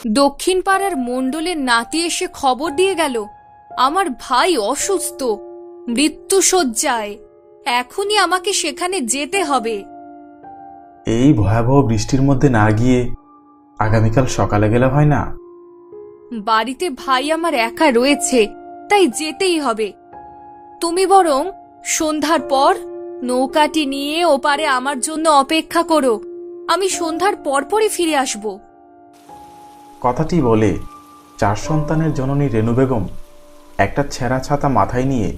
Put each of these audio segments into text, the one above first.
দক্ষিণ পাড়ার মণ্ডলের নাতি এসে খবর দিয়ে গেল আমার ভাই অসুস্থ, মৃত্যুশয্যায়। এখনই আমাকে সেখানে যেতে হবে। এই ভয়াবহ বৃষ্টির মধ্যে না গিয়ে আগামীকাল সকালে গেলে হয় না? বাড়িতে ভাই আমার একা রয়েছে, তাই যেতেই হবে। তুমি বরং সন্ধ্যার পর নৌকাটি নিয়ে ওপারে আমার জন্য অপেক্ষা করো। আমি সন্ধ্যার পরপরই ফিরে আসব। কথাটি বলে 4 সন্তানের জননী রেনু বেগম একটা ছেঁড়া ছাতা মাথায় নিয়ে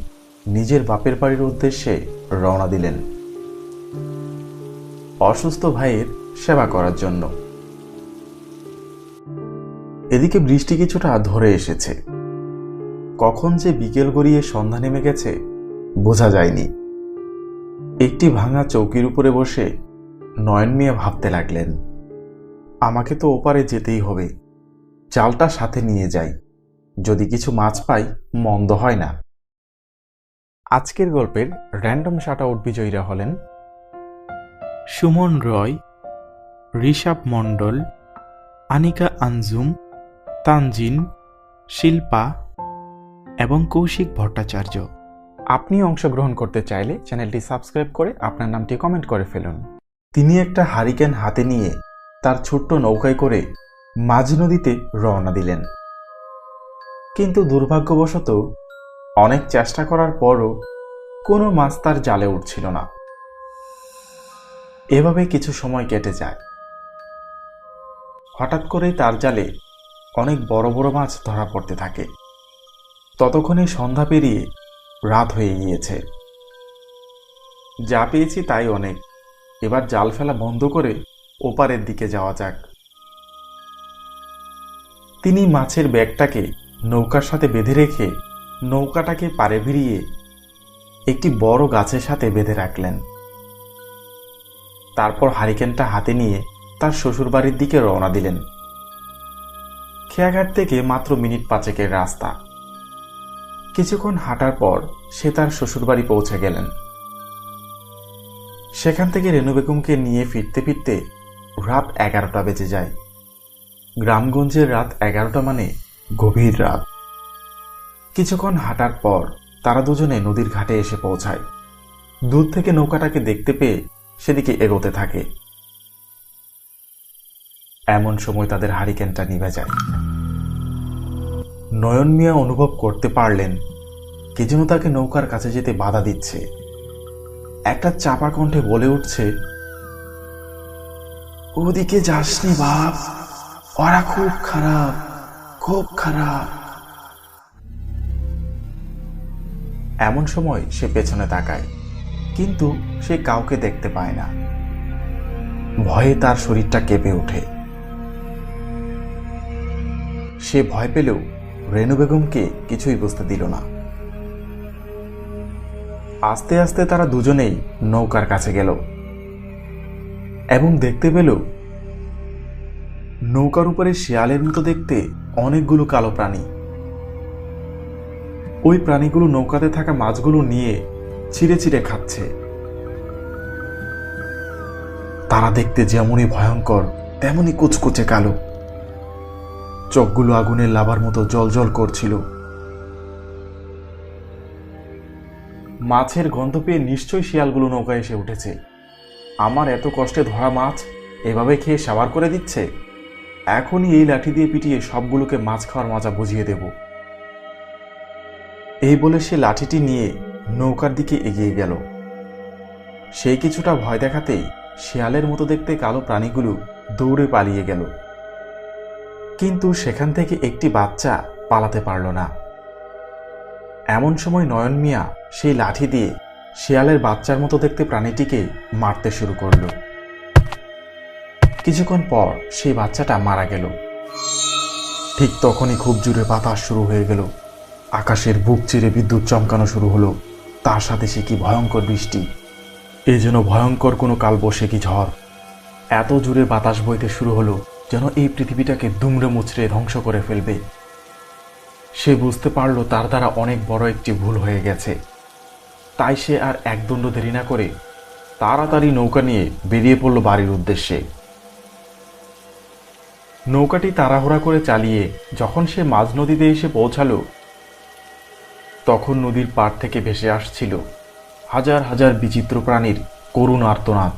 নিজের বাপের বাড়ির উদ্দেশ্যে রওনা দিলেন অসুস্থ ভাইয়ের সেবা করার জন্য। এদিকে বৃষ্টি কিছুটা ধরে এসেছে। কখন যে বিকেল গড়িয়ে সন্ধ্যা নেমে গেছে বোঝা যায়নি। একটি ভাঙা চৌকির উপরে বসে নয়ন মিয়া ভাবতে লাগলেন, আমাকে তো ওপারে যেতেই হবে। জালটা সাথে নিয়ে যাই, যদি কিছু মাছ পাই মন্দ হয় না। আজকের গল্পের র্যান্ডম শাট আউট বিজয়ীরা হলেন সুমন রয়, ঋষভ মণ্ডল, আনিকা আঞ্জুম, তানজিন, শিল্পা এবং কৌশিক ভট্টাচার্য। আপনি অংশগ্রহণ করতে চাইলে চ্যানেলটি সাবস্ক্রাইব করে আপনার নামটি কমেন্ট করে ফেলুন। তিনি একটা হারিকেন হাতে নিয়ে তার ছোট্ট নৌকায় করে মাঝি নদীতে রওনা দিলেন। কিন্তু দুর্ভাগ্যবশত অনেক চেষ্টা করার পরও কোনো মাছ তার জালে উঠছিল না। এভাবে কিছু সময় কেটে যায়। হঠাৎ করেই তার জালে অনেক বড় বড় মাছ ধরা পড়তে থাকে। ততক্ষণে সন্ধ্যা পেরিয়ে রাত হয়ে গিয়েছে। যা পেয়েছি তাই অনেক, এবার জাল ফেলা বন্ধ করে ওপারের দিকে যাওয়া যাক। তিনি মাছের ব্যাগটাকে নৌকার সাথে বেঁধে রেখে নৌকাটাকে পাড়ে ভিড়িয়ে একটি বড় গাছের সাথে বেঁধে রাখলেন। তারপর হারিকেনটা হাতে নিয়ে তার শ্বশুরবাড়ির দিকে রওনা দিলেন। খেয়াঘাট থেকে মাত্র মিনিট 5 রাস্তা। কিছুক্ষণ হাঁটার পর সে তার শ্বশুরবাড়ি পৌঁছে গেলেন। সেখান থেকে রেনু বেগমকে নিয়ে ফিরতে ফিরতে রাত 11টা বেজে যায়। গ্রামগঞ্জের রাত 11টা মানে গভীর রাত। কিছুক্ষণ হাঁটার পর তারা দুজনে নদীর ঘাটে এসে পৌঁছায়। দূর থেকে নৌকাটাকে দেখতে পেয়ে সেদিকে এগোতে থাকে। এমন সময় তাদের হারিকেনটা নিভে যায়। নয়ন মিয়া অনুভব করতে পারলেন কে যেন তাকে নৌকার কাছে যেতে বাধা দিচ্ছে। একটা চাপা কণ্ঠে বলে উঠছে, ওদিকে যাসনি বাপ, ওরা খুব খারাপ, খুব খারাপ। এমন সময় সে পেছনে তাকায়, কিন্তু সে কাউকে দেখতে পায় না। ভয়ে তার শরীরটা কেঁপে ওঠে। সে ভয় পেলেও রেনু বেগমকে কিছুই বুঝতে দিল না। আস্তে আস্তে তারা দুজনেই নৌকার কাছে গেল এবং দেখতে পেল নৌকার উপরে শেয়ালের মতো দেখতে অনেকগুলো কালো প্রাণী। ওই প্রাণীগুলো নৌকাতে থাকা মাছগুলো নিয়ে ছিঁড়ে ছিঁড়ে খাচ্ছে। তারা দেখতে যেমনই ভয়ঙ্কর তেমনই কুচকুচে কালো। চোখগুলো আগুনের লাভার মতো জ্বলজ্বল করছিল। মাছের গন্ধ পেয়ে নিশ্চয়ই শিয়ালগুলো নৌকায় এসে উঠেছে। আমার এত কষ্টে ধরা মাছ এভাবে খেয়ে সাবার করে দিচ্ছে। এখনই এই লাঠি দিয়ে পিটিয়ে সবগুলোকে মাছ খাওয়ার মজা বুঝিয়ে দেব। এই বলে সে লাঠিটি নিয়ে নৌকার দিকে এগিয়ে গেল। সেই কিছুটা ভয় দেখাতেই শিয়ালের মতো দেখতে কালো প্রাণীগুলো দৌড়ে পালিয়ে গেল। কিন্তু সেখান থেকে একটি বাচ্চা পালাতে পারল না। এমন সময় নয়ন মিয়া সেই লাঠি দিয়ে শিয়ালের বাচ্চার মতো দেখতে প্রাণীটিকে মারতে শুরু করল। কিছুক্ষণ পর সেই বাচ্চাটা মারা গেল। ঠিক তখনই খুব জোরে বাতাস শুরু হয়ে গেল। আকাশের বুক চিরে বিদ্যুৎ চমকানো শুরু হলো। তার সাথে সে কি ভয়ঙ্কর বৃষ্টি, এ যেন ভয়ঙ্কর কোনো কালবৈশাখী ঝড়। এত জোরে বাতাস বইতে শুরু হলো যেন এই পৃথিবীটাকে দুমড়ে মুচড়ে ধ্বংস করে ফেলবে। সে বুঝতে পারল তার দ্বারা অনেক বড় একটি ভুল হয়ে গেছে। তাই সে আর একদণ্ড দেরি না করে তাড়াতাড়ি নৌকা নিয়ে বেরিয়ে পড়ল বাড়ির উদ্দেশ্যে। নৌকাটি তাড়াহুড়া করে চালিয়ে যখন সে মাঝ নদীতে এসে পৌঁছালো, তখন নদীর পাড় থেকে ভেসে আসছিল হাজার হাজার বিচিত্র প্রাণীর করুণ আর্তনাদ।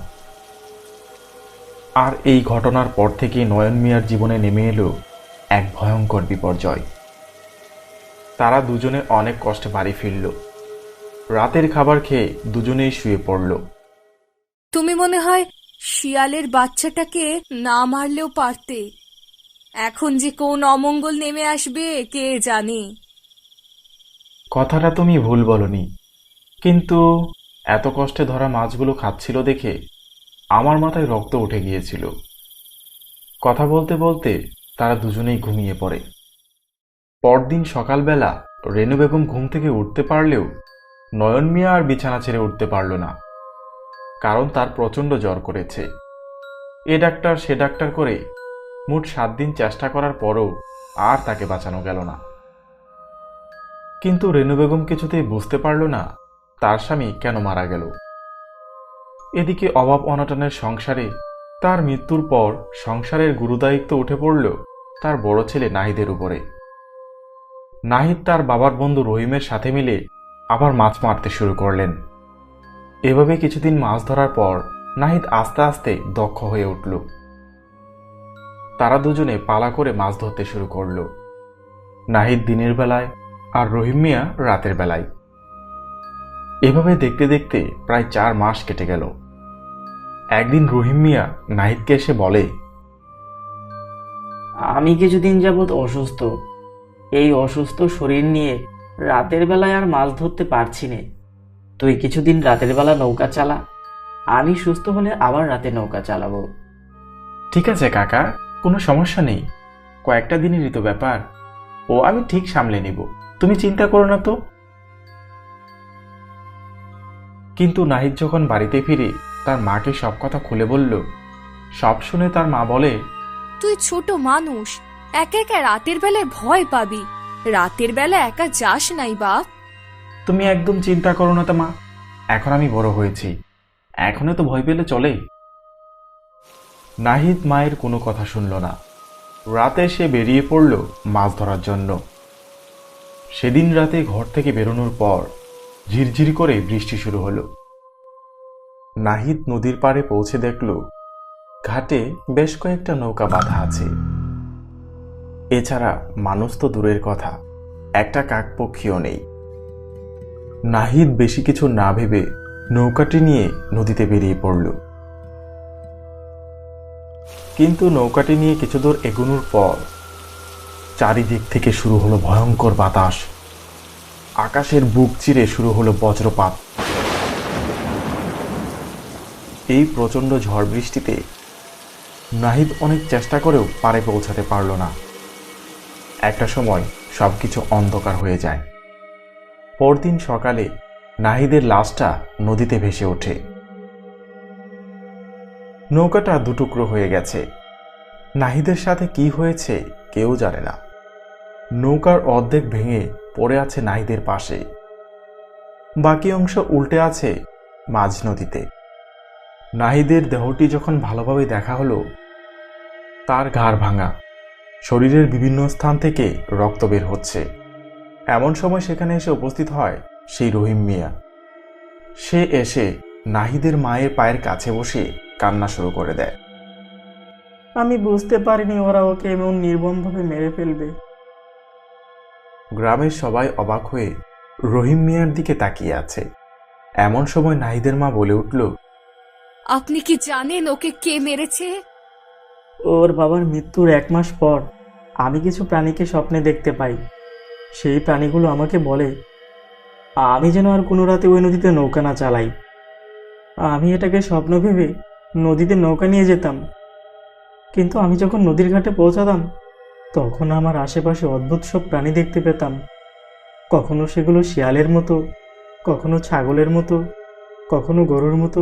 আর এই ঘটনার পর থেকে নয়ন মিয়ার জীবনে নেমে এলো এক ভয়ঙ্কর বিপর্যয়। তারা দুজনে অনেক কষ্টে বাড়ি ফিরল। রাতের খাবার খেয়ে দুজনেই শুয়ে পড়ল। তুমি মনে হয় শিয়ালের বাচ্চাটাকে না মারলেও পারতে। এখন যে কোন অমঙ্গল নেমে আসবে কে জানে। কথাটা তুমি ভুল বলনি, কিন্তু এত কষ্টে ধরা মাছগুলো খাচ্ছিল দেখে আমার মাথায় রক্ত উঠে গিয়েছিল। কথা বলতে বলতে তারা দুজনেই ঘুমিয়ে পড়ে। পরদিন সকালবেলা রেনু বেগম ঘুম থেকে উঠতে পারলেও নয়ন মিয়া আর বিছানা ছেড়ে উঠতে পারল না, কারণ তার প্রচণ্ড জ্বর করেছে। এ ডাক্তার সে ডাক্তার করে মোট 7 দিন চেষ্টা করার পরও আর তাকে বাঁচানো গেল না। কিন্তু রেনু বেগম কিছুতেই বুঝতে পারল না তার স্বামী কেন মারা গেল। এদিকে অভাব অনটনের সংসারে তার মৃত্যুর পর সংসারের গুরুদায়িত্ব উঠে পড়ল তার বড় ছেলে নাহিদের উপরে। নাহিদ তার বাবার বন্ধু রহিমের সাথে মিলে আবার মাছ মারতে শুরু করলেন। এভাবে কিছুদিন মাছ ধরার পর নাহিদ আস্তে আস্তে দক্ষ হয়ে উঠল। তারা দুজনে পালা করে মাছ ধরতে শুরু করল। নাহিদ দিনের বেলায় আর রহিম মিয়া রাতের বেলায়। এভাবে দেখতে দেখতে প্রায় 4 মাস কেটে গেল। একদিন রহিম মিয়া নাহিদকে এসে বলে, আমি কিছুদিন যাবৎ অসুস্থ। এই অসুস্থ শরীর নিয়ে রাতের বেলায় আর মাছ ধরতে পারছি না। তুই কিছুদিন রাতের বেলা নৌকা চালা, আমি সুস্থ হলে আবার রাতে নৌকা চালাবো। ঠিক আছে কাকা, কোনো সমস্যা নেই, কয়েকটা দিনেরই তো ব্যাপার, ও আমি ঠিক সামলে নিব, তুমি চিন্তা করো না তো। কিন্তু নাহিদ যখন বাড়িতে ফিরে তার মাকে সব কথা খুলে বলল, সব শুনে তার মা বলে, তুই ছোট মানুষ, একা একা রাতের বেলায় ভয় পাবি। রাতের বেলা একা যাস নাই বাপ। তুমি একদম চিন্তা করো না তো মা, এখন আমি বড় হয়েছি, এখনো তো ভয় পেলে চলে। নাহিদ মায়ের কোনো কথা শুনল না। রাতে সে বেরিয়ে পড়ল মাছ ধরার জন্য। সেদিন রাতে ঘর থেকে বেরোনোর পর ঝিরঝির করে বৃষ্টি শুরু হলো। নাহিদ নদীর পাড়ে পৌঁছে দেখল ঘাটে বেশ কয়েকটা নৌকা বাঁধা আছে। এছাড়া মানুষ তো দূরের কথা, একটা কাকপক্ষীও নেই। নাহিদ বেশি কিছু না ভেবে নৌকাটি নিয়ে নদীতে বেরিয়ে পড়ল। কিন্তু নৌকাটি নিয়ে কিছু দূর এগোনোর পর চারিদিক থেকে শুরু হলো ভয়ঙ্কর বাতাস। আকাশের বুক চিরে শুরু হলো বজ্রপাত। এই প্রচণ্ড ঝড় বৃষ্টিতে নাহিদ অনেক চেষ্টা করেও পাড়ে পৌঁছাতে পারল না। একটা সময় সবকিছু অন্ধকার হয়ে যায়। পরদিন সকালে নাহিদের লাশটা নদীতে ভেসে ওঠে। নৌকাটা দুটুকরো হয়ে গেছে। নাহিদের সাথে কি হয়েছে কেউ জানে না। নৌকার অর্ধেক ভেঙে পড়ে আছে নাহিদের পাশে, বাকি অংশ উল্টে আছে মাঝ নদীতে। নাহিদের দেহটি যখন ভালোভাবে দেখা হলো, তার ঘাড় ভাঙা, শরীরের বিভিন্ন স্থান থেকে রক্ত বের হচ্ছে। এমন সময় সেখানে এসে উপস্থিত হয় সেই রহিম মিয়া। সে এসে নাহিদের মায়ের পায়ের কাছে বসে কান্না শুরু করে দেয়। আমি বুঝতে পারিনি ওরা ওকে এমন নির্মমভাবে মেরে ফেলবে। গ্রামের সবাই অবাক হয়ে রহিম মিয়ার দিকে তাকিয়ে আছে। এমন সময় নাহিদের মা বলে উঠল, আপনি কি জানেন ওকে কে মেরেছে? ওর বাবার মৃত্যুর 1 মাস পর আমি কিছু প্রাণীকে স্বপ্নে দেখতে পাই। সেই প্রাণীগুলো আমাকে বলে আমি যেন আর কোনো রাতে ওই নদীতে নৌকা না চালাই। আমি এটাকে স্বপ্ন ভেবে নদীতে নৌকা নিয়ে যেতাম, কিন্তু আমি যখন নদীর ঘাটে পৌঁছাতাম তখন আমার আশেপাশে অদ্ভুত সব প্রাণী দেখতে পেতাম। কখনো সেগুলো শিয়ালের মতো, কখনো ছাগলের মতো, কখনো গরুর মতো,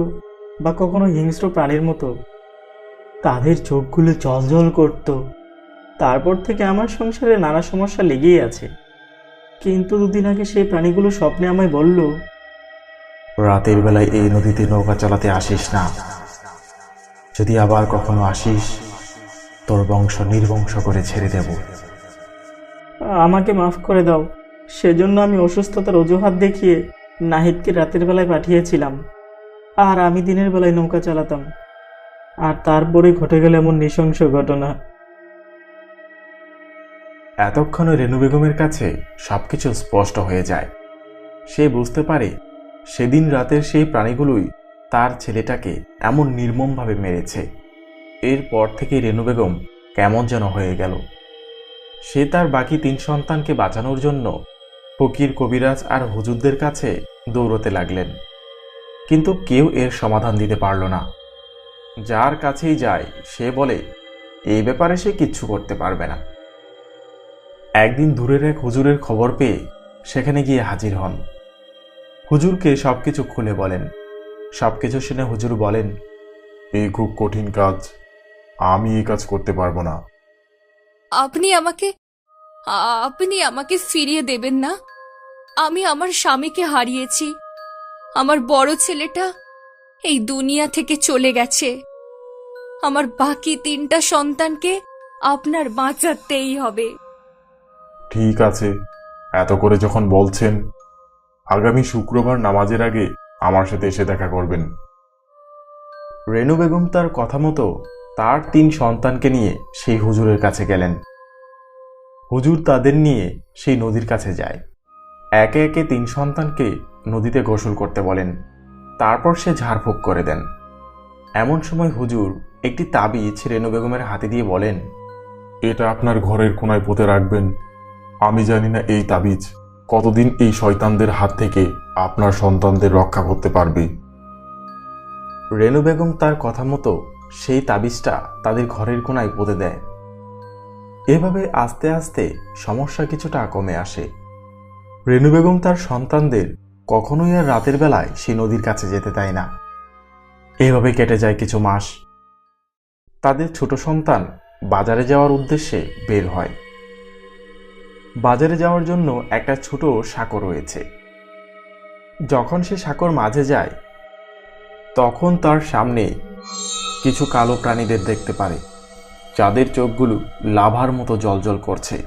বা কখনো হিংস্র প্রাণীর মতো। তাদের চোখগুলো জ্বলজ্বল করত। তারপর থেকে আমার সংসারে নানা সমস্যা লেগেই আছে। কিন্তু 2 দিন আগে সেই প্রাণীগুলো স্বপ্নে আমায় বলল, রাতের বেলায় এই নদীতে নৌকা চালাতে আসিস না। যদি আবার কখনো আসিস তোর বংশ নির্বংশ করে ছেড়ে দেব। আমাকে মাফ করে দাও। সেজন্য আমি অসুস্থতার অজুহাত দেখিয়ে নাহিদকে রাতের বেলায় পাঠিয়েছিলাম, আর আমি দিনের বেলায় নৌকা চালাতাম, আর তারপরে ঘটে গেল এমন নৃশংস ঘটনা। এতক্ষণে রেনু বেগমের কাছে সবকিছু স্পষ্ট হয়ে যায়। সে বুঝতে পারে সেদিন রাতের সেই প্রাণীগুলোই তার ছেলেটাকে এমন নির্মমভাবে মেরেছে। এরপর থেকে রেনু বেগম কেমন যেন হয়ে গেল। সে তার বাকি 3 সন্তানকে বাঁচানোর জন্য ফকির, কবিরাজ আর হুজুরদের কাছে দৌড়তে লাগলেন, কিন্তু কেউ এর সমাধান দিতে পারল না। যার কাছেই যায় সে বলে এই ব্যাপারে সে কিচ্ছু করতে পারবে না। একদিন দূরের এক হুজুরের খবর পেয়ে সেখানে গিয়ে হাজির হন। হুজুরকে সবকিছু খুলে বলেন। সবকিছু শুনে হুজুর বলেন, এই খুব কঠিন কাজ, আমি এই কাজ করতে পারবো না। আপনি আমাকে ফিরিয়ে দেবেন না? আমি আমার স্বামীকে হারিয়েছি। আমার বড় ছেলেটা এই দুনিয়া থেকে চলে গেছে। আমার বাকি 3টা সন্তানকে আপনার বাঁচাতেই হবে। ঠিক আছে, এত করে যখন বলছেন, আগামী শুক্রবার নামাজের আগে আমার সাথে এসে দেখা করবেন। রেনু বেগম তার কথা মতো তার 3 সন্তানকে নিয়ে সেই হুজুরের কাছে গেলেন। হুজুর তাদের নিয়ে সেই নদীর কাছে যায়। একে একে 3 সন্তানকে নদীতে গোসল করতে বলেন। তারপর সে ঝাড়ফুঁক করে দেন। এমন সময় হুজুর একটি তাবিজ রেনু বেগমের হাতে দিয়ে বলেন, এটা আপনার ঘরের কোনায় পুঁতে রাখবেন। আমি জানি না এই তাবিজ কতদিন এই শয়তানদের হাত থেকে আপনার সন্তানদের রক্ষা করতে পারবে। রেনু বেগম তার কথা মতো সেই তাবিজটা তাদের ঘরের কোনায় পুঁতে দেয়। এভাবে আস্তে আস্তে সমস্যা কিছুটা কমে আসে। রেনু বেগম তার সন্তানদের কখনোই আর রাতের বেলায় সেই নদীর কাছে যেতে দেয় না। এভাবে কেটে যায় কিছু মাস। তাদের ছোট সন্তান বাজারে যাওয়ার উদ্দেশ্যে বের হয়। বাজারে যাওয়ার জন্য একটা ছোট সাঁকো রয়েছে। যখন সে সাঁকোর মাঝে যায় তখন তার সামনে কিছু কালো প্রাণীদের দেখতে পারে, যাদের চোখগুলো লাভার মতো জ্বলজ্বল করছে।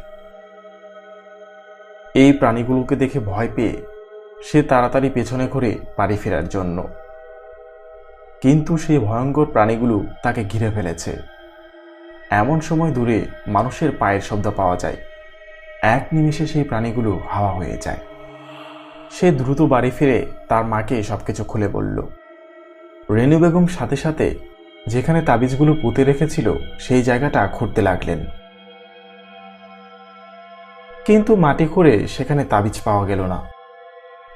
এই প্রাণীগুলোকে দেখে ভয় পেয়ে সে তাড়াতাড়ি পেছনে ঘুরে বাড়ি ফেরার জন্য, কিন্তু সেই ভয়ঙ্কর প্রাণীগুলো তাকে ঘিরে ফেলেছে। এমন সময় দূরে মানুষের পায়ের শব্দ পাওয়া যায়। এক নিমিষে সেই প্রাণীগুলো হাওয়া হয়ে যায়। সে দ্রুত বাড়ি ফিরে তার মাকে সবকিছু খুলে বলল। রেনু বেগম সাথে সাথে যেখানে তাবিজগুলো পুঁতে রেখেছিল সেই জায়গাটা খুঁড়তে লাগলেন, কিন্তু মাটি খুঁড়ে সেখানে তাবিজ পাওয়া গেল না।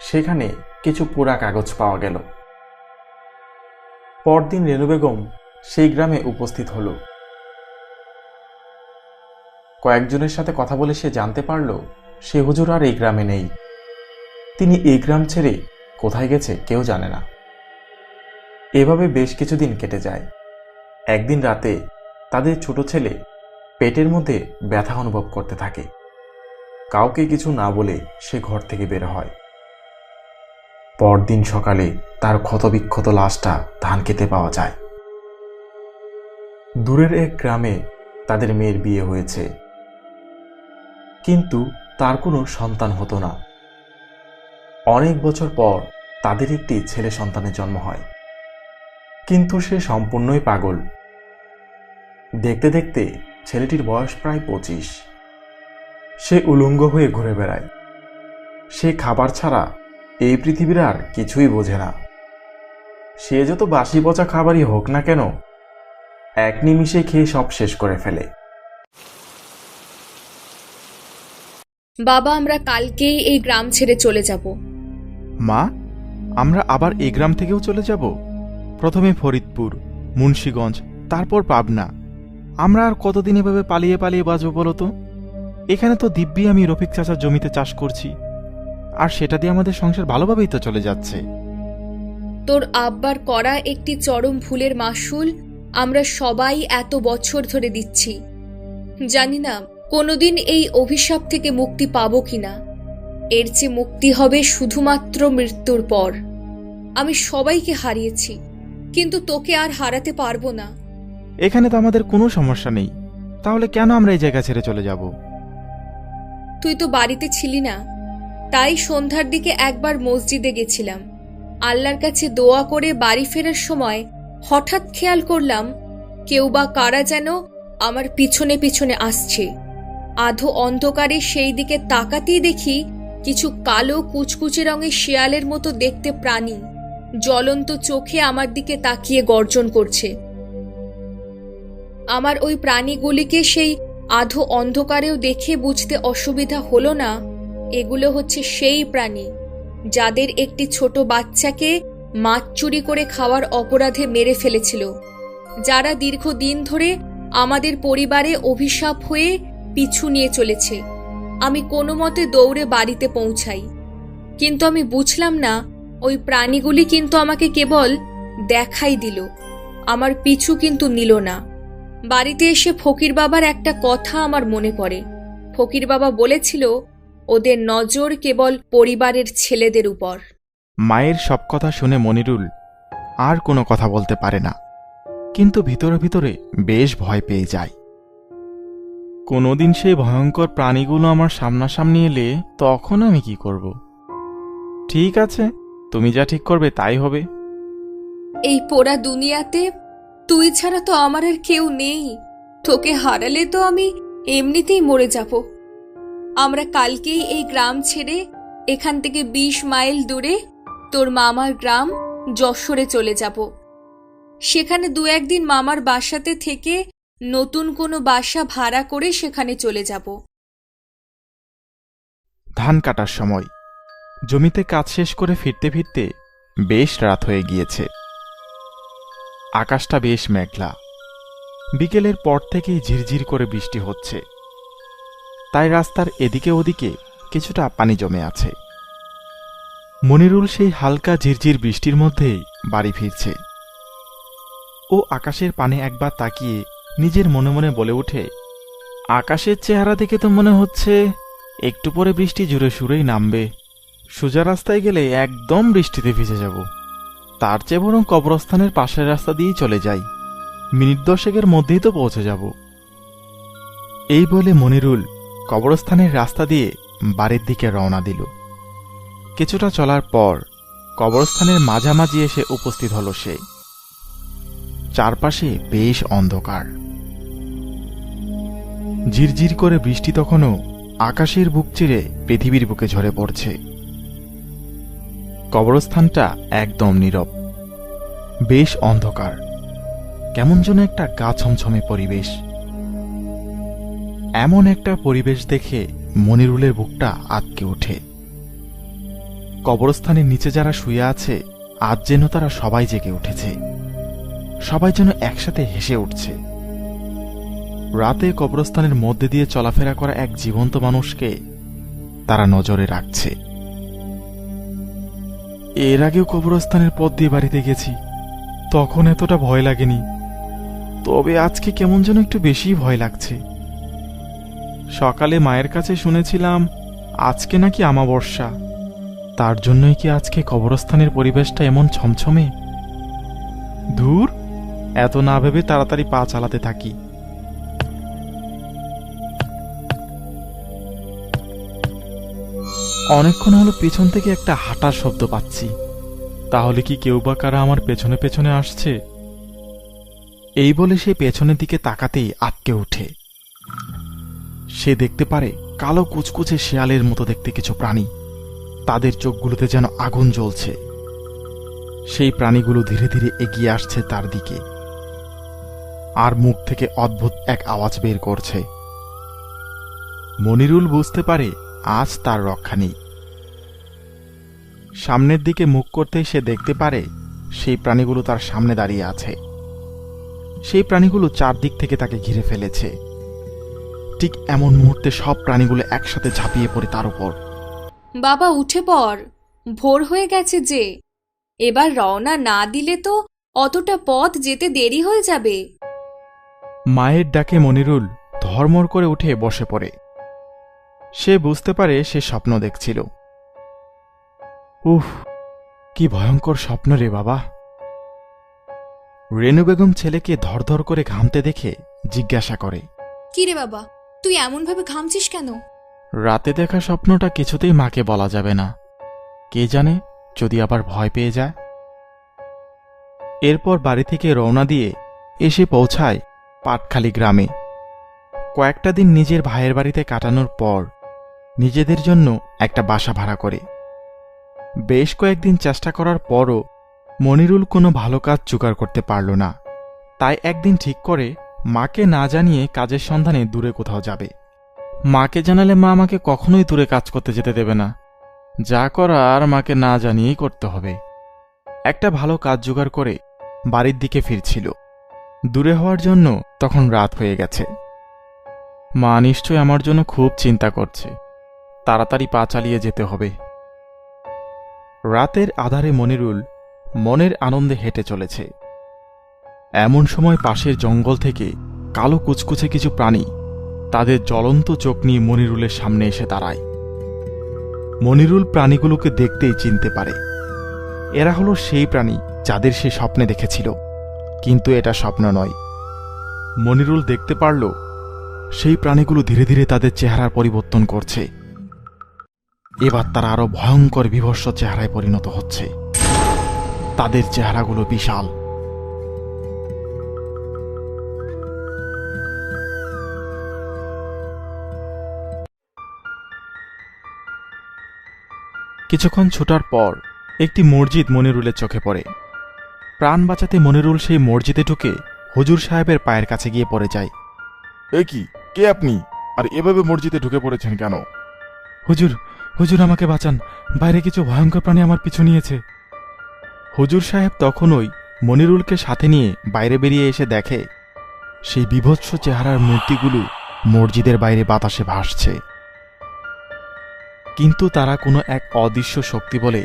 সেখানে কিছু পোড়া কাগজ পাওয়া গেল। পরদিন রেনু বেগম সেই গ্রামে উপস্থিত হল। কয়েকজনের সাথে কথা বলে সে জানতে পারল সে হুজুর আর এই গ্রামে নেই। তিনি এই গ্রাম ছেড়ে কোথায় গেছে কেউ জানে না। এভাবে বেশ কিছুদিন কেটে যায়। একদিন রাতে তাদের ছোট ছেলে পেটের মধ্যে ব্যথা অনুভব করতে থাকে। কাউকে কিছু না বলে সে ঘর থেকে বের হয়। পরদিন সকালে তার ক্ষতবিক্ষত লাশটা ধান খেতে পাওয়া যায়। দূরের এক গ্রামে তাদের মেয়ের বিয়ে হয়েছে, কিন্তু তার কোনো সন্তান হতো না। অনেক বছর পর তাদের একটি ছেলে সন্তানের জন্ম হয়, কিন্তু সে সম্পূর্ণই পাগল। দেখতে দেখতে ছেলেটির বয়স প্রায় 25। সে উলঙ্গ হয়ে ঘুরে বেড়ায়। সে খাবার ছাড়া এই পৃথিবীর আর কিছুই বোঝে না। সে যত বাসি পচা খাবারই হোক না কেন, এক নিমিষে খেয়ে সব শেষ করে ফেলে। বাবা, আমরা কালকেই এই গ্রাম ছেড়ে চলে যাব। মা, আমরা আবার এই গ্রাম থেকেও চলে যাব? প্রথমে ফরিদপুর, মুন্সীগঞ্জ, তারপর পাবনা। আমরা আর কতদিন এভাবে পালিয়ে পালিয়ে বাঁচব বলো তো? এখানে তো দিব্যি আমি রফিক চাচার জমিতে চাষ করছি, আর সেটা দিয়ে আমাদের সংসার ভালোভাবেই তো চলে যাচ্ছে। তোর আব্বার করা একটি চরম ভুলের মাসুল আমরা সবাই এত বছর ধরে দিচ্ছি। জানি না কোনোদিন এই অভিশাপ থেকে মুক্তি পাবো কিনা। এর চেয়ে মুক্তি হবে শুধুমাত্র মৃত্যুর পর। আমি সবাইকে হারিয়েছি, কিন্তু তোকে আর হারাতে পারবো না। এখানে তো আমাদের কোনো সমস্যা নেই, তাহলে কেন আমরা এই জায়গা ছেড়ে চলে যাব? তুই তো বাড়িতে ছিলি না, তাই সন্ধ্যার দিকে একবার মসজিদে গেছিলাম। আল্লাহর কাছে দোয়া করে বাড়ি ফেরার সময় হঠাৎ খেয়াল করলাম কেউ বা কারা যেন আমার পিছনে পিছনে আসছে। আধো অন্ধকারে সেই দিকে তাকাতেই দেখি কিছু কালো কুচকুচে রঙের শেয়ালের মতো দেখতে প্রাণী জ্বলন্ত চোখে আমার দিকে তাকিয়ে গর্জন করছে। আমার ওই প্রাণীগুলিকে সেই আধো অন্ধকারেও দেখে বুঝতে অসুবিধা হলো না এগুলো হচ্ছে সেই প্রাণী যাদের একটি ছোট বাচ্চাকে মাছ চুরি করে খাওয়ার অপরাধে মেরে ফেলেছিল, যারা দীর্ঘদিন ধরে আমাদের পরিবারে অভিশাপ হয়ে পিছু নিয়ে চলেছে। আমি কোনো মতে দৌড়ে বাড়িতে পৌঁছাই, কিন্তু আমি বুঝলাম না ওই প্রাণীগুলি কিন্তু আমাকে কেবল দেখাই দিল, আমার পিছু কিন্তু নিল না। বাড়িতে এসে ফকির বাবার একটা কথা আমার মনে পড়ে। ফকির বাবা বলেছিল ওদের নজর কেবল পরিবারের ছেলেদের উপর। মায়ের সব কথা শুনে মনিরুল আর কোনো কথা বলতে পারে না, কিন্তু ভিতরে ভিতরে বেশ ভয় পেয়ে যায়। কোনোদিন সেই ভয়ঙ্কর প্রাণীগুলো আমার সামনাসামনি এলে তখন আমি কি করব? ঠিক আছে, তুমি যা ঠিক করবে তাই হবে। এই পোড়া দুনিয়াতে তুই ছাড়া তো আমার আর কেউ নেই। তোকে হারালে তো আমি এমনিতেই মরে যাব। আমরা কালকেই এই গ্রাম ছেড়ে এখান থেকে 20 মাইল দূরে তোর মামার গ্রাম যশোরে চলে যাব। সেখানে 2-1 দিন মামার বাসাতে থেকে নতুন কোনো বাসা ভাড়া করে সেখানে চলে যাব। ধান কাটার সময় জমিতে কাজ শেষ করে ফিরতে ফিরতে বেশ রাত হয়ে গিয়েছে। আকাশটা বেশ মেঘলা। বিকেলের পর থেকেই ঝিরঝির করে বৃষ্টি হচ্ছে, তাই রাস্তার এদিকে ওদিকে কিছুটা পানি জমে আছে। মনিরুল সেই হালকা ঝিরঝির বৃষ্টির মধ্যেই বাড়ি ফিরছে। ও আকাশের পানে একবার তাকিয়ে নিজের মনে মনে বলে ওঠে, আকাশের চেহারা দেখে তো মনে হচ্ছে একটু পরে বৃষ্টি জুড়ে সুরেই নামবে। সোজা রাস্তায় গেলে একদম বৃষ্টিতে ভিজে যাব। তার চেয়ে বরং কবরস্থানের পাশের রাস্তা দিয়েই চলে যাই, মিনিট 10 মধ্যেই তো পৌঁছে যাব। এই বলে মনিরুল কবরস্থানের রাস্তা দিয়ে বাড়ির দিকে রওনা দিল। কিছুটা চলার পর কবরস্থানের মাঝামাঝি এসে উপস্থিত হল সে। চারপাশে বেশ অন্ধকার। ঝিরঝির করে বৃষ্টি তখনও আকাশের বুক চিরে পৃথিবীর বুকে ঝরে পড়ছে। কবরস্থানটা একদম নীরব, বেশ অন্ধকার, কেমন যেন একটা গা ছমছমে পরিবেশ। এমন একটা পরিবেশ দেখে মনিরুলের বুকটা আঁতকে ওঠে। কবরস্থানের নিচে যারা শুয়ে আছে আজ যেন তারা সবাই জেগে উঠেছে, সবাই যেন একসাথে হেসে উঠছে। রাতে কবরস্থানের মধ্যে দিয়ে চলাফেরা করা এক জীবন্ত মানুষকে তারা নজরে রাখছে। এর আগেও কবরস্থানের পথ দিয়ে বাড়িতে গেছি, তখন এতটা ভয় লাগেনি, তবে আজকে কেমন যেন একটু বেশি ভয় লাগছে। সকালে মায়ের কাছে শুনেছিলাম আজকে নাকি আমাবস্যা, তার জন্যই কি আজকে কবরস্থানের পরিবেশটা এমন ছমছমে? ধুর, এত না ভেবে তাড়াতাড়ি পা চালাতে থাকি। অনেকক্ষণ হলো পেছন থেকে একটা হাঁটার শব্দ পাচ্ছি, তাহলে কি কেউ বা কারা আমার পেছনে পেছনে আসছে? এই বলে সে পেছনের দিকে তাকাতেই আটকে ওঠে। সে দেখতে পারে কালো কুচকুচে শেয়ালের মতো দেখতে কিছু প্রাণী, তাদের চোখগুলোতে যেন আগুন জ্বলছে। সেই প্রাণীগুলো ধীরে ধীরে এগিয়ে আসছে তার দিকে, আর মুখ থেকে অদ্ভুত এক আওয়াজ বের করছে। মনিরুল বুঝতে পারে আজ তার রক্ষা নেই। সামনের দিকে মুখ করতেই সে দেখতে পারে সেই প্রাণীগুলো তার সামনে দাঁড়িয়ে আছে। সেই প্রাণীগুলো চারদিক থেকে তাকে ঘিরে ফেলেছে। ঠিক এমন মুহূর্তে সব প্রাণীগুলো একসাথে ঝাঁপিয়ে পড়ে তার উপর। বাবা উঠে পড়, ভোর হয়ে গেছে যে। এবার রওনা না দিলে তো অতটা পথ যেতে দেরি হয়ে যাবে। মায়ের ডাকে মনিরুল ধর্মর করে উঠে বসে পড়ে। সে বুঝতে পারে সে স্বপ্ন দেখছিল। উফ, কি ভয়ঙ্কর স্বপ্ন রে বাবা। রেনু বেগম ছেলেকে ধরধর করে ঘামতে দেখে জিজ্ঞাসা করে, কি রে বাবা, তুই এমন ভাবে ঘামছিস কেন? রাতে দেখা স্বপ্নটা কিছুতেই মাকে বলা যাবে না। কে জানে যদি আবার ভয় পেয়ে যায়। এরপর বাড়ি থেকে রওনা দিয়ে এসে পৌঁছায় পাটখালি গ্রামে। কয়েকটা দিন নিজের ভাইয়ের বাড়িতে কাটানোর পর নিজেদের জন্য একটা বাসা ভাড়া করে। বেশ কয়েকদিন চেষ্টা করার পরও মনিরুল কোনো ভালো কাজ জোগাড় করতে পারল না। তাই একদিন ঠিক করে মাকে না জানিয়ে কাজের সন্ধানে দূরে কোথাও যাবে। মাকে জানালে মা আমাকে কখনোই দূরে কাজ করতে যেতে দেবে না। যা করার মাকে না জানিয়েই করতে হবে। একটা ভালো কাজ জোগাড় করে বাড়ির দিকে ফিরছিল। দূরে হওয়ার জন্য তখন রাত হয়ে গেছে। মা নিশ্চয় আমার জন্য খুব চিন্তা করছে। তাড়াতাড়ি পা চালিয়ে যেতে হবে। রাতের আধারে মনিরুল মনের আনন্দে হেঁটে চলেছে। এমন সময় পাশের জঙ্গল থেকে কালো কুচকুচে কিছু প্রাণী তাদের জ্বলন্ত চোখ নিয়ে মনিরুলের সামনে এসে দাঁড়ায়। মনিরুল প্রাণীগুলোকে দেখতেই চিনতে পারে। এরা হলো সেই প্রাণী যাদের সে স্বপ্নে দেখেছিল। কিন্তু এটা স্বপ্ন নয়। মনিরুল দেখতে পারল সেই প্রাণীগুলো ধীরে ধীরে তাদের চেহারার পরিবর্তন করছে। এবার তারা আরো ভয়ঙ্কর বিভৎস চেহারায় পরিণত হচ্ছে। তাদের চেহারাগুলো বিশাল। কিছুক্ষণ ছোটার পর একটি মসজিদ মনিরুলের চোখে পড়ে। প্রাণ বাঁচাতে মনিরুল সেই মসজিদে ঢুকে হুজুর সাহেবের পায়ের কাছে গিয়ে পড়ে যায়। এ কি, কে আপনি? আর এভাবে মসজিদে ঢুকে পড়েছেন কেন? হুজুর, হুজুর আমাকে বাঁচান, বাইরে কিছু ভয়ঙ্কর প্রাণী আমার পিছু নিয়েছে। হুজুর সাহেব তখনই মনিরুলকে সাথে নিয়ে বাইরে বেরিয়ে এসে দেখে সেই বিভৎস চেহারার মূর্তিগুলো মসজিদের বাইরে বাতাসে ভাসছে। কিন্তু তারা কোনো এক অদৃশ্য শক্তি বলে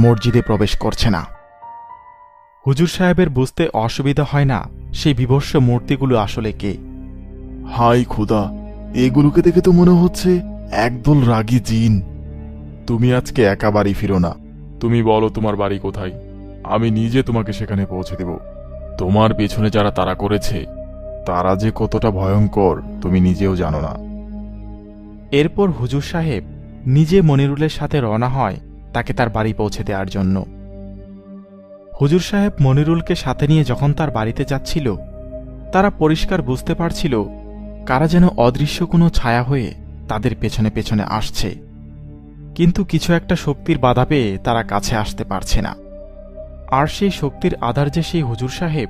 মসজিদে প্রবেশ করছে না। হুজুর সাহেবের বুঝতে অসুবিধা হয় না সেই বিভৎস মূর্তিগুলো আসলে কে। হাই খোদা, এগুলোকে দেখে তো মনে হচ্ছে একদল রাগী জিন। তুমি আজকে একা বাড়ি ফিরো না। তুমি বলো তোমার বাড়ি কোথায়, আমি নিজে তোমাকে সেখানে পৌঁছে দেব। তোমার পেছনে যারা তাড়া করেছে তারা যে কতটা ভয়ঙ্কর তুমি নিজেও জানো না। এরপর হুজুর সাহেব নিজে মনিরুলের সাথে রওনা হয় তাকে তার বাড়ি পৌঁছে দেওয়ার জন্য। হুজুর সাহেব মনিরুলকে সাথে নিয়ে যখন তার বাড়িতে যাচ্ছিল, তারা পরিষ্কার বুঝতে পারছিল কারা যেন অদৃশ্য কোনো ছায়া হয়ে তাদের পেছনে পেছনে আসছে। কিন্তু কিছু একটা শক্তির বাধা পেয়ে তারা কাছে আসতে পারছে না। আর সেই শক্তির আধার যে সেই হুজুর সাহেব,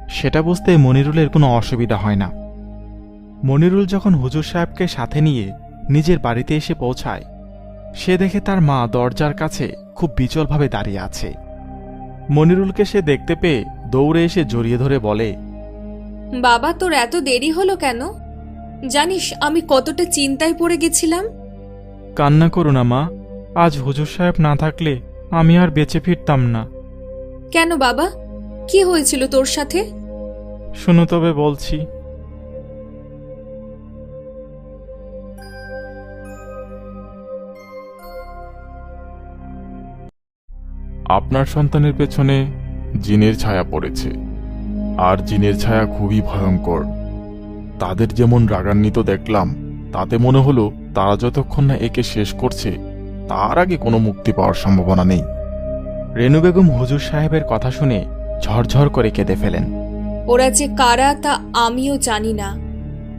সেটা বুঝতে মনিরুলের কোনো অসুবিধা হয় না। মনিরুল যখন হুজুর সাহেবকে সাথে নিয়ে নিজের বাড়িতে এসে পৌঁছায়, সে দেখে তার মা দরজার কাছে খুব বিচলভাবে দাঁড়িয়ে আছে। মনিরুলকে সে দেখতে পেয়ে দৌড়ে এসে জড়িয়ে ধরে বলে, বাবা, তোর এত দেরি হলো কেন? জানিস আমি কতটা চিন্তায় পড়ে গেছিলাম। কান্না করো না মা, আজ হুজুর সাহেব না থাকলে আমি আর বেঁচে ফিরতাম না। কেন বাবা, কি হয়েছিল তোর সাথে? শোনো তবে বলছি। আপনার সন্তানের পেছনে জিনের ছায়া পড়েছে, আর জিনের ছায়া খুবই ভয়ঙ্কর। তাদের যেমন রাগান্বিত দেখলাম, তাতে মনে হলো তারা যতক্ষণ না একে শেষ করছে তার আগে কোনো মুক্তি পাওয়ার সম্ভাবনা নেই। রেনু বেগম হুজুর সাহেবের কথা শুনে ঝরঝর করে কেঁদে ফেলেন। ওরা যে কারা তা আমিও জানি না,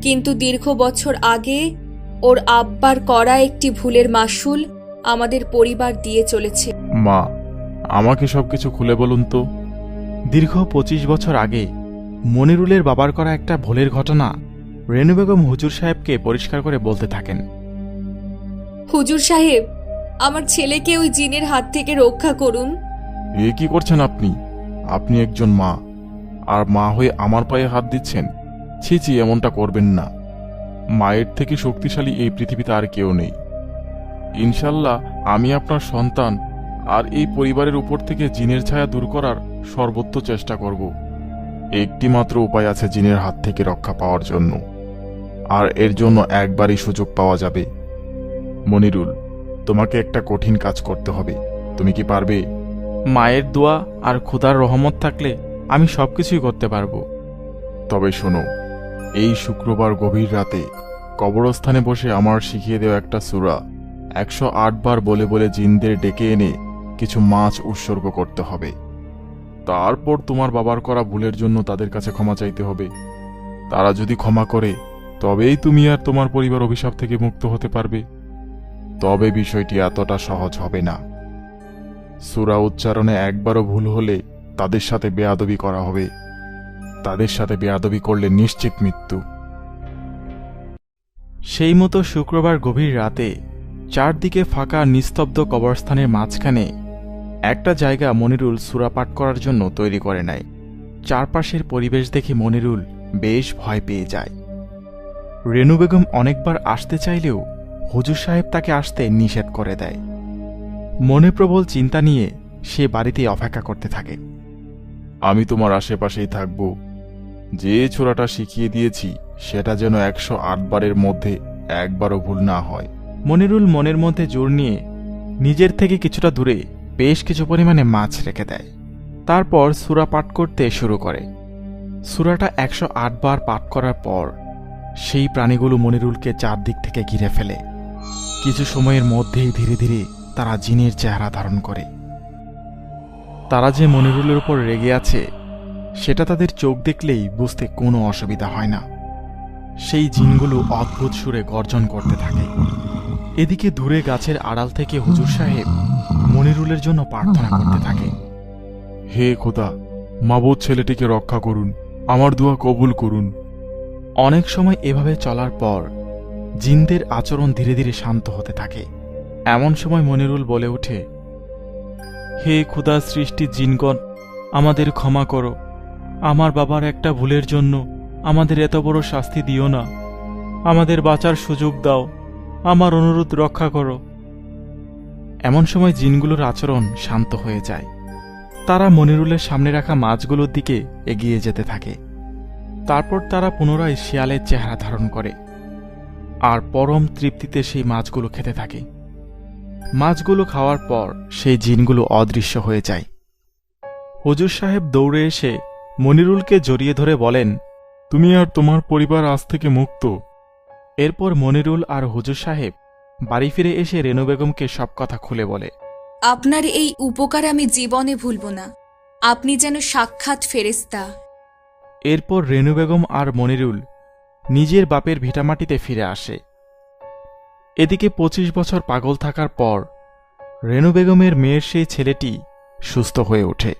কিন্তু দীর্ঘ বছর আগে ওর আব্বার করা একটি ভুলের মাসুল আমাদের পরিবার দিয়ে চলেছে। মা, আমাকে সবকিছু খুলে বলুন তো। দীর্ঘ 25 বছর আগে মনিরুলের বাবার করা একটা ভুলের ঘটনা রেনু বেগম হুজুর সাহেবকে পরিষ্কার করে বলতে থাকেন। হুজুর সাহেব, আমার ছেলেকে ওই জিনের হাত থেকে রক্ষা করুন। এ কি করছেন আপনি? আপনি একজন মা, আর মা হয়ে আমার পায়ে হাত দিচ্ছেন? ছি ছি, এমনটা করবেন না। মায়ের থেকে শক্তিশালী এই পৃথিবীতে আর কেউ নেই। ইনশাল্লাহ আমি আপনার সন্তান, আর এই পরিবারের উপর থেকে জিনের ছায়া দূর করার সর্বোচ্চ চেষ্টা করব। একটি মাত্র উপায় আছে জিনের হাত থেকে রক্ষা পাওয়ার জন্য, আর এর জন্য একবারই সুযোগ পাওয়া যাবে। মনিরুল, তোমাকে একটা কঠিন কাজ করতে হবে। তুমি কি পারবে? মায়ের দোয়া আর খোদার রহমত থাকলে আমি সবকিছুই করতে পারবো। তবে শোনো, এই শুক্রবার গভীর রাতে কবরস্থানে বসে আমার শিখিয়ে দেওয়া একটা সূরা 108 বার বলে বলে জিনদের ডেকে এনে কিছু মাছ উৎসর্গ করতে হবে। তারপর তোমার বাবার করা ভুলের জন্য তাদের কাছে ক্ষমা চাইতে হবে। তারা যদি ক্ষমা করে তবেই তুমি আর তোমার পরিবার অভিশাপ থেকে মুক্ত হতে পারবে। তবে বিষয়টি এতটা সহজ হবে না। সূরা উচ্চারণে একবারও ভুল হলে তাদের সাথে বেয়াদবি করা হবে। তাদের সাথে বেয়াদবি করলে নিশ্চিত মৃত্যু। সেই মতো শুক্রবার গভীর রাতে চারদিকে ফাঁকা নিস্তব্ধ কবরস্থানের মাঝখানে একটা জায়গা মনিরুল সূরা পাঠ করার জন্য তৈরি করে নেয়। চারপাশের পরিবেশ দেখে মনিরুল বেশ ভয় পেয়ে যায়। রেনু বেগম অনেকবার আসতে চাইলেও হুজুর সাহেব তাকে আসতে নিষেধ করে দেয়। মনে প্রবল চিন্তা নিয়ে সে বাড়িতেই অপেক্ষা করতে থাকে। আমি তোমার আশেপাশেই থাকব। যে ছোড়াটা শিখিয়ে দিয়েছি সেটা যেন 108 বারের মধ্যে একবারও ভুল না হয়। মনিরুল মনের মধ্যে জোর নিয়ে নিজের থেকে কিছুটা দূরে বেশ কিছু পরিমাণে মাছ রেখে দেয়। তারপর সূরা পাঠ করতে শুরু করে। সূরাটা 108 বার পাঠ করার পর সেই প্রাণীগুলো মনিরুলকে চারদিক থেকে ঘিরে ফেলে। কিছু সময়ের মধ্যেই ধীরে ধীরে তারা জিনের চেহারা ধারণ করে। তারা যে মনিরুলের উপর রেগে আছে সেটা তাদের চোখ দেখলেই বুঝতে কোনো অসুবিধা হয় না। সেই জিনগুলো অদ্ভুত সুরে গর্জন করতে থাকে। এদিকে দূরে গাছের আড়াল থেকে হুজুর সাহেব মনিরুলের জন্য প্রার্থনা করতে থাকে। হে খোদা, মাবুদ ছেলেটিকে রক্ষা করুন, আমার দোয়া কবুল করুন। অনেক সময় এভাবে চলার পর জিনদের আচরণ ধীরে ধীরে শান্ত হতে থাকে। এমন সময় মনিরুল বলে ওঠে, হে খোদা সৃষ্টি জিনগণ, আমাদের ক্ষমা করো। আমার বাবার একটা ভুলের জন্য আমাদের এত বড় শাস্তি দিও না। আমাদের বাঁচার সুযোগ দাও, আমার অনুরোধ রক্ষা করো। এমন সময় জিনগুলোর আচরণ শান্ত হয়ে যায়। তারা মনিরুলের সামনে রাখা মাছগুলোর দিকে এগিয়ে যেতে থাকে। তারপর তারা পুনরায় শিয়ালের চেহারা ধারণ করে আর পরম তৃপ্তিতে সেই মাছগুলো খেতে থাকে। মাছগুলো খাওয়ার পর সেই জিনগুলো অদৃশ্য হয়ে যায়। হুজুর সাহেব দৌড়ে এসে মনিরুলকে জড়িয়ে ধরে বলেন, তুমি আর তোমার পরিবার আজ থেকে মুক্ত। এরপর মনিরুল আর হুজুর সাহেব বাড়ি ফিরে এসে রেনু বেগমকে সব কথা খুলে বলে। আপনার এই উপকার আমি জীবনে ভুলব না। আপনি যেন সাক্ষাৎ ফেরেশতা। এরপর রেনু বেগম আর মনিরুল নিজের বাপের ভিটামাটিতে ফিরে আসে। এদিকে 25 বছর পাগল থাকার পর রেনু বেগমের মেয়ের সেই ছেলেটি সুস্থ হয়ে ওঠে।